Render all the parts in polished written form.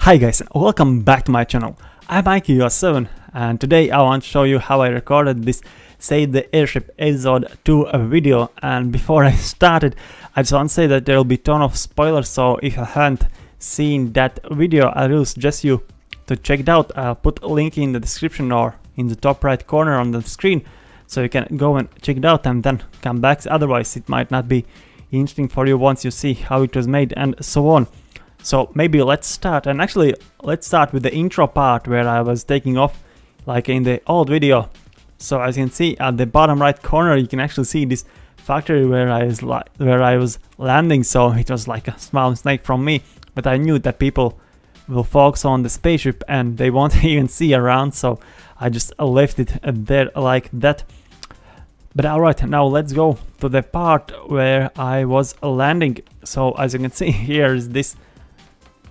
Hi guys, welcome back to my channel. I'm IXMotherboard and today I want to show you how I recorded this Save the Airship episode 2 video. And before I started, I just want to say that there will be a ton of spoilers, so if you haven't seen that video, I really suggest you to check it out. I'll put a link in the description or in the top right corner on the screen, so you can go and check it out and then come back. Otherwise it might not be interesting for you once you see how it was made and so on. So maybe let's start, and actually let's start with the intro part where I was taking off like in the old video. So as you can see at the bottom right corner, you can actually see this factory where I was landing. So it was like a small mistake from me, but I knew that people will focus on the spaceship and they won't even see around, so I just left it there like that. But alright, now let's go to the part where I was landing. So as you can see, here is this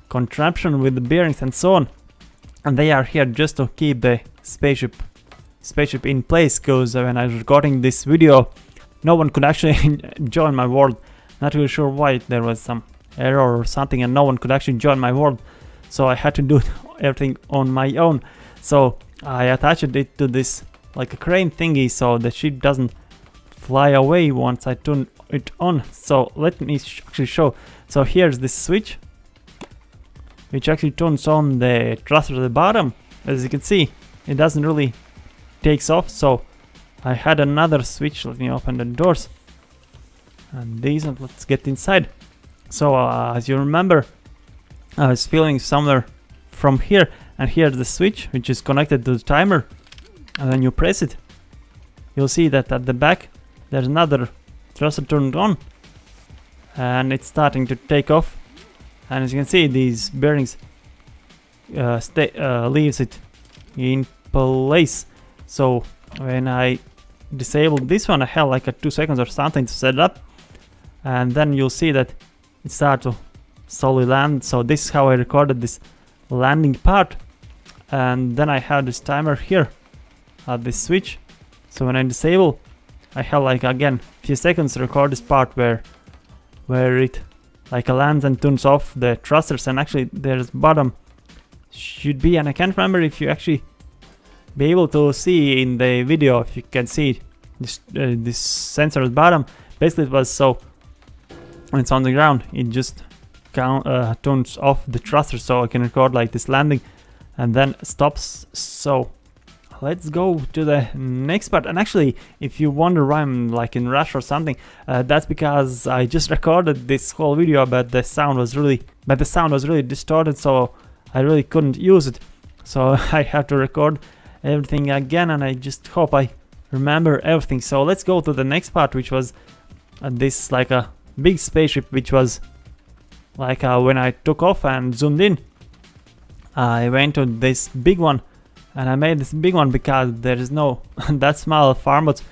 contraption with the bearings and so on, and they are here just to keep the spaceship in place, because when I was recording this video no one could actually join my world. Not really sure why, there was some error or something and no one could actually join my world, so I had to do everything on my own. So I attached it to this like a crane thingy so the ship doesn't fly away once I turn it on. So let me actually show. So here's this switch which actually turns on the thruster at the bottom. As you can see, it doesn't really takes off, so I had another switch. Let me open the doors and these, and let's get inside. So as you remember, I was filming somewhere from here, and here's the switch which is connected to the timer, and then you press it, you'll see that at the back there's another thruster turned on and it's starting to take off. And as you can see, these bearings leaves it in place. So when I disabled this one, I had like a 2 seconds or something to set it up, and then you'll see that it started to slowly land. So this is how I recorded this landing part. And then I have this timer here at this switch. So when I disable, I have like again few seconds to record this part where it like lands and turns off the thrusters. And actually there's bottom should be, and I can't remember if you actually be able to see in the video, if you can see this sensor at bottom. Basically it was so when it's on the ground it just turns off the thruster, so I can record like this landing and then stops. So let's go to the next part. And actually, if you wonder why I'm like in rush or something, that's because I just recorded this whole video, but the sound was really distorted, so I really couldn't use it. So I have to record everything again, and I just hope I remember everything. So let's go to the next part, which was this like a big spaceship, which was like when I took off and zoomed in, I went to this big one. And I made this big one because there is no that small farm boat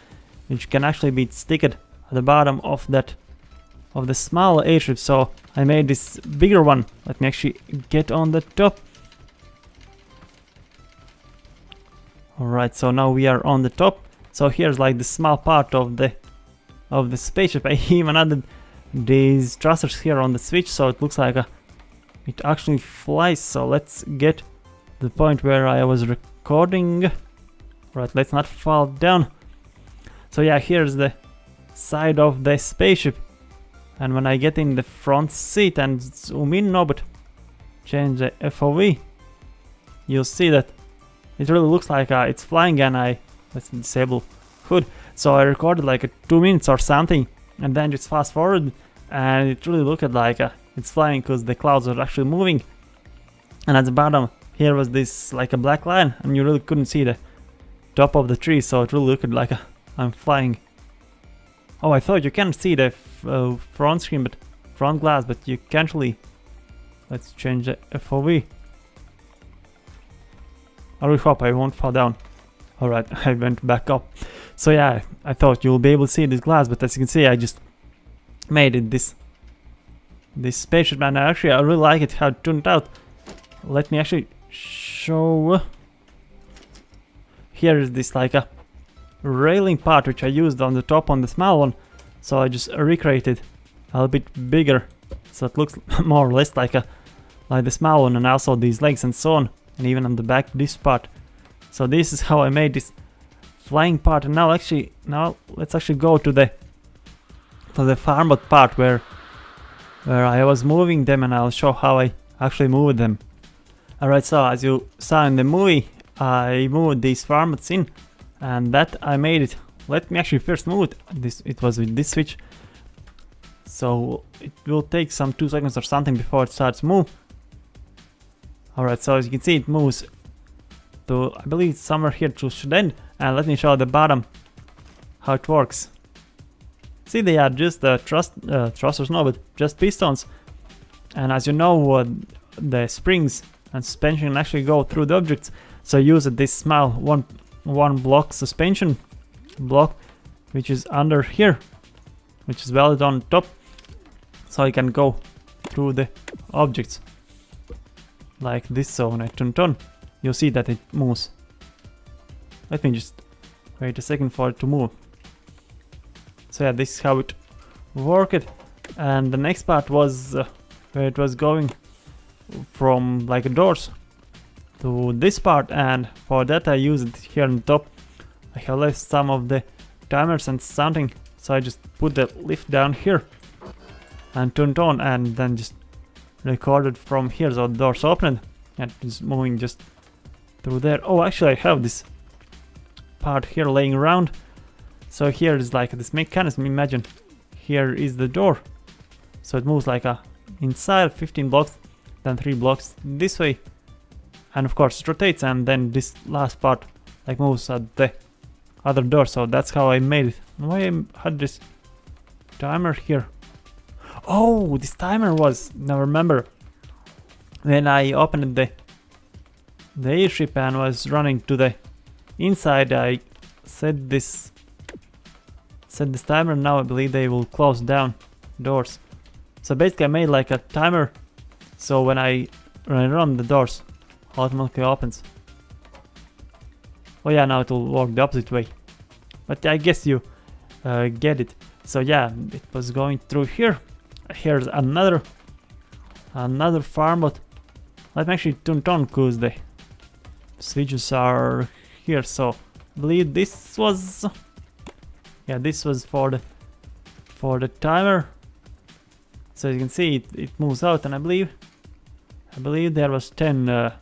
which can actually be sticked at the bottom of the small airship. So I made this bigger one. Let me actually get on the top. Alright, so now we are on the top. So here's like the small part of the spaceship. I even added these thrusters here on the switch, so it looks like it actually flies. So let's get the point where I was recording. Right, let's not fall down. So yeah, here's the side of the spaceship, and when I get in the front seat and zoom in, no, but change the FOV, you'll see that it really looks like it's flying. And let's disable hood. So I recorded like 2 minutes or something, and then just fast forward, and it really looked like it's flying because the clouds are actually moving. And at the bottom here was this like a black line, and you really couldn't see the top of the tree, so it really looked like I'm flying. Oh, I thought you can see the front screen, but front glass, but you can't really. Let's change the FOV. I really hope I won't fall down. Alright, I went back up. So yeah, I thought you'll be able to see this glass, but as you can see, I just made it this spaceship, and I really like it how it turned out. Let me actually show. Here is this like a railing part which I used on the top on the small one, so I just recreated a little bit bigger, so it looks more or less like a like the small one, and also these legs and so on, and even on the back this part. So this is how I made this flying part. And now let's actually go to the farmbot part where I was moving them, and I'll show how I actually moved them. Alright, so as you saw in the movie, I moved these farmbots in, and that I made it. Let me actually first move it. It was with this switch, so it will take some 2 seconds or something before it starts to move. Alright, so as you can see, it moves to, I believe, somewhere here to should end. And let me show the bottom how it works. See, they are just thrusters, no, but just pistons. And as you know, the springs and suspension actually go through the objects. So use this small one block suspension block, which is under here, which is welded on top, so you can go through the objects like this. So when I turn it on, you'll see that it moves. Let me just wait a second for it to move. So yeah, this is how it worked. And the next part was where it was going from like doors to this part, and for that I used it here on top. I have left some of the timers and something, so I just put the lift down here and turned on, and then just recorded from here. So the doors opened and it's moving just through there. Oh, actually I have this part here laying around. So here is like this mechanism. Imagine here is the door, so it moves like inside 15 blocks, then 3 blocks this way, and of course it rotates, and then this last part like moves at the other door. So that's how I made it. Why I had this timer here? Oh, this timer was, now remember, when I opened the airship and was running to the inside, I set this timer. Now I believe they will close down doors. So basically I made like a timer, so when I run, the doors automatically opens. Oh yeah, now it will work the opposite way, but I guess you get it. So yeah, it was going through here. Here's another farmbot. Let me actually turn it on because the switches are here. So I believe this was, yeah, this was for the timer. So you can see it moves out, and I believe there was 10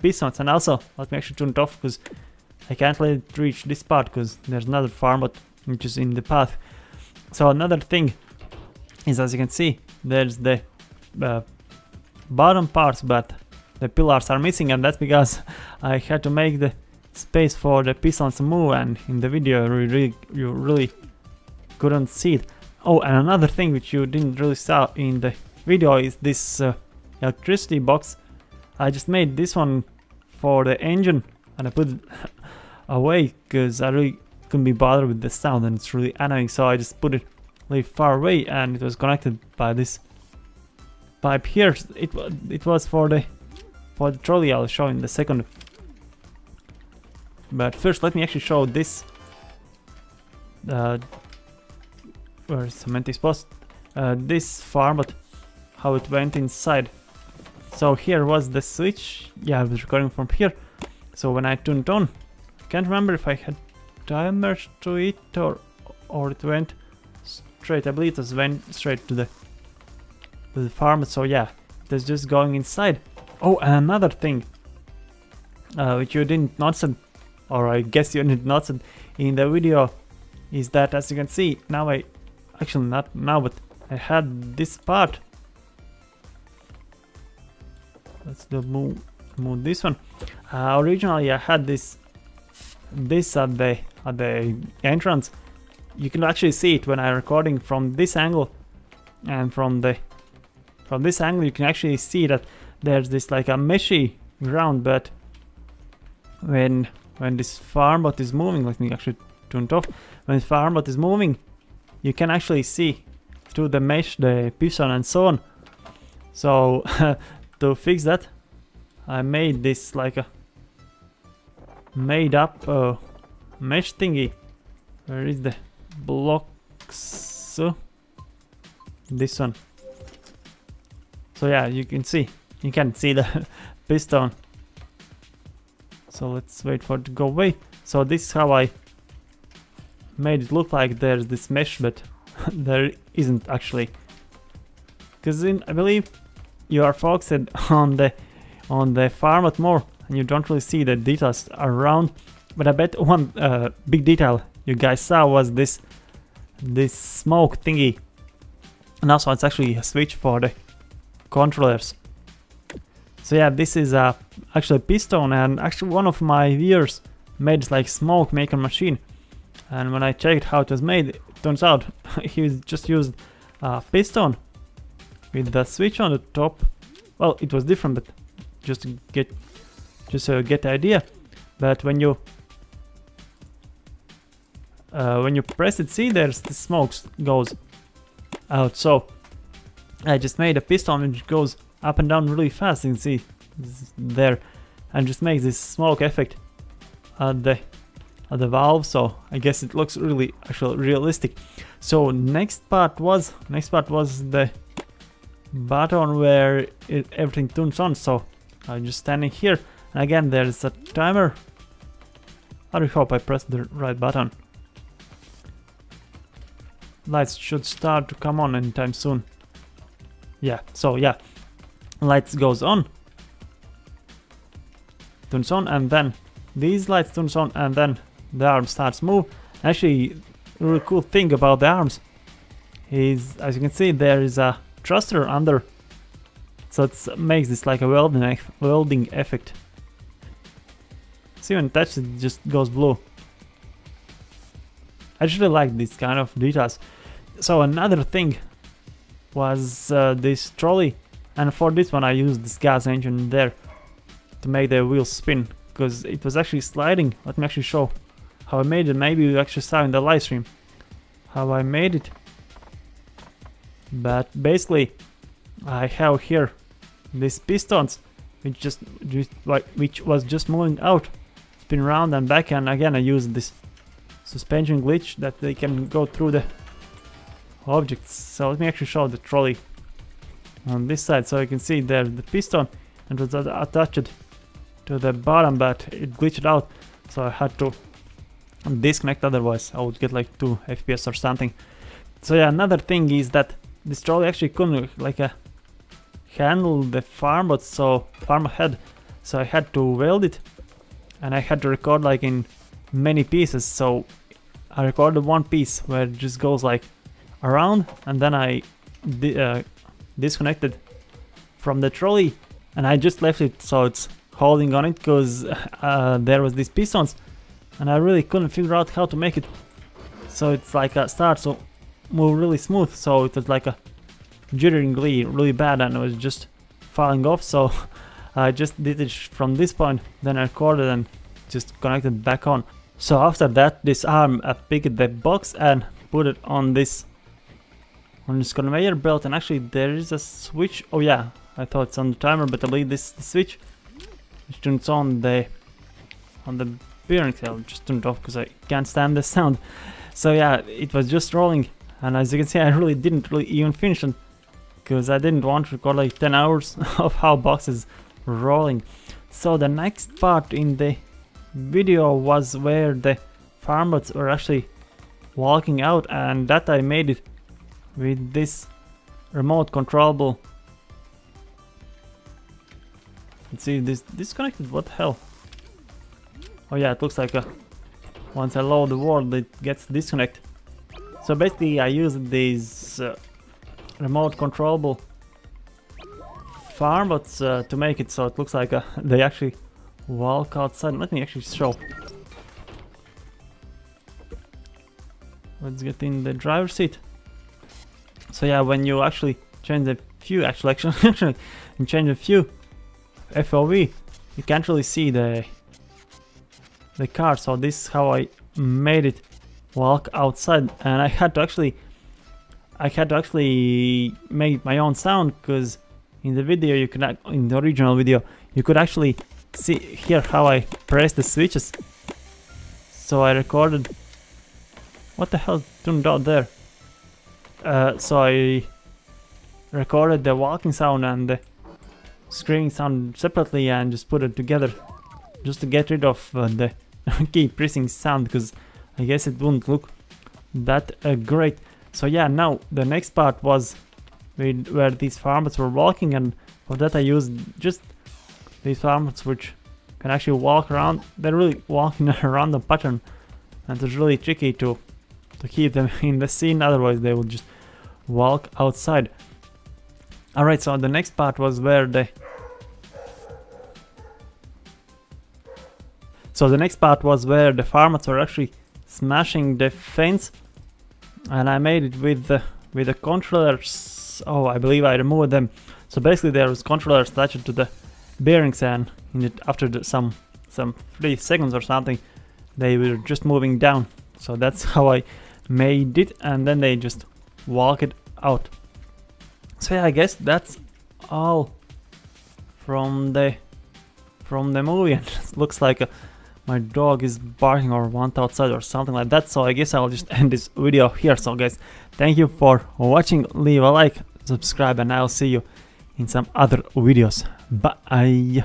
pistons. And also let me actually turn it off because I can't let it reach this part because there's another farmbot which is in the path. So another thing is, as you can see, there's the bottom parts, but the pillars are missing, and that's because I had to make the space for the pistons to move, and in the video you really couldn't see it. Oh, and another thing which you didn't really saw in the video is this electricity box. I just made this one for the engine, and I put it away because I really couldn't be bothered with the sound, and it's really annoying. So I just put it really far away, and it was connected by this pipe here. It was for the trolley. I'll show in the second. But first, let me actually show this. Where is cement exposed? This farmbot, how it went inside. So here was the switch. Yeah, I was recording from here. So when I turned it on, I can't remember if I had timers to it or it went straight. I believe it went straight to the farm. So yeah, that's just going inside. Oh, and another thing which you didn't notice, or I guess you didn't notice in the video, is that, as you can see, now actually not now, but I had this part. Let's move this one. Originally I had this at the entrance. You can actually see it when I'm recording from this angle, and from this angle you can actually see that there's this like a meshy ground. But when this farmbot is moving, let me actually turn it off. When the farmbot is moving, you can actually see through the mesh, the piston and so on. So to fix that, I made this like a made up mesh thingy. Where is the blocks? This one. So yeah, you can see You can see the piston. So let's wait for it to go away. So this is how I made it look like there's this mesh, but there isn't actually. Because I believe you are focused on the farm more, and you don't really see the details around. But I bet one big detail you guys saw was this smoke thingy, and also it's actually a switch for the controllers. So yeah, this is actually a piston, and actually one of my viewers made like smoke maker machine, and when I checked how it was made, it turns out he just used a piston with the switch on the top. Well, it was different, but just to get the idea. But when you press it, see, there's the smoke goes out. So I just made a piston which goes up and down really fast. You can see there, and just makes this smoke effect at the valve. So I guess it looks really actually realistic. So next part was the button where everything turns on. So I'm just standing here, and again there's a timer. I really hope I pressed the right button. Lights should start to come on anytime soon. Yeah, so yeah, lights goes on, turns on, and then these lights turns on, and then the arm starts move. Actually, a really cool thing about the arms is, as you can see, there is a thruster under, so it makes this like a welding effect. See, when touched, it just goes blue. I really like this kind of details. So another thing was this trolley, and for this one I used this gas engine there to make the wheels spin, because it was actually sliding. Let me actually show how I made it. Maybe you actually saw in the live stream how I made it. But basically I have here these pistons which was just moving out, spin around and back, and again I used this suspension glitch that they can go through the objects. So let me actually show the trolley on this side. So you can see there the piston, and it was attached to the bottom, but it glitched out, so I had to disconnect, otherwise I would get like 2 FPS or something. So yeah, another thing is that this trolley actually couldn't like handle the farm head, so I had to weld it, and I had to record like in many pieces. So I recorded one piece where it just goes like around, and then I disconnected from the trolley, and I just left it so it's holding on it, because there was these pistons, and I really couldn't figure out how to make it so it's like a start so move really smooth. So it was like a jittering really bad, and it was just falling off. So I just did it from this point, then I recorded and just connected back on. So after that, this arm picked the box and put it on this conveyor belt, and actually there is a switch. Oh yeah, I thought it's on the timer, but I believe this is the switch which turns on the bearing. I'll just turn it off because I can't stand the sound. So yeah, it was just rolling, and as you can see, I really didn't even finish it, because I didn't want to record like 10 hours of how box is rolling. So the next part in the video was where the farmers were actually walking out, and that I made it with this remote controllable. Let's see, this disconnected. What the hell? Oh yeah, it looks like once I load the world, it gets disconnected. So basically I used these remote controllable farmers to make it so it looks like they actually walk outside. Let me actually show. Let's get in the driver's seat. So yeah, when you actually change the view, actually change the view FOV, you can't really see the car. So this is how I made it walk outside, and I had to actually make my own sound, because in the video you could, in the original video, you could actually hear how I press the switches. So I recorded. What the hell turned out there? So I recorded the walking sound and the screaming sound separately and just put it together just to get rid of the key pressing sound, because I guess it wouldn't look that great. So yeah, now the next part was where these farmers were walking, and for that I used just these farmers which can actually walk around. They're really walking around the pattern, and it's really tricky to keep them in the scene, otherwise they will just walk outside. Alright, so the next part was where the farmers were actually smashing the fence, and I made it with the controllers. Oh, I believe I removed them. So basically there was controllers attached to the bearings, and after some 3 seconds or something they were just moving down. So that's how I made it, and then they just walk it out. So yeah, I guess that's all from the movie. And it looks like my dog is barking or wants outside or something like that. So I guess I'll just end this video here. So guys, thank you for watching. Leave a like, subscribe, and I'll see you in some other videos. Bye.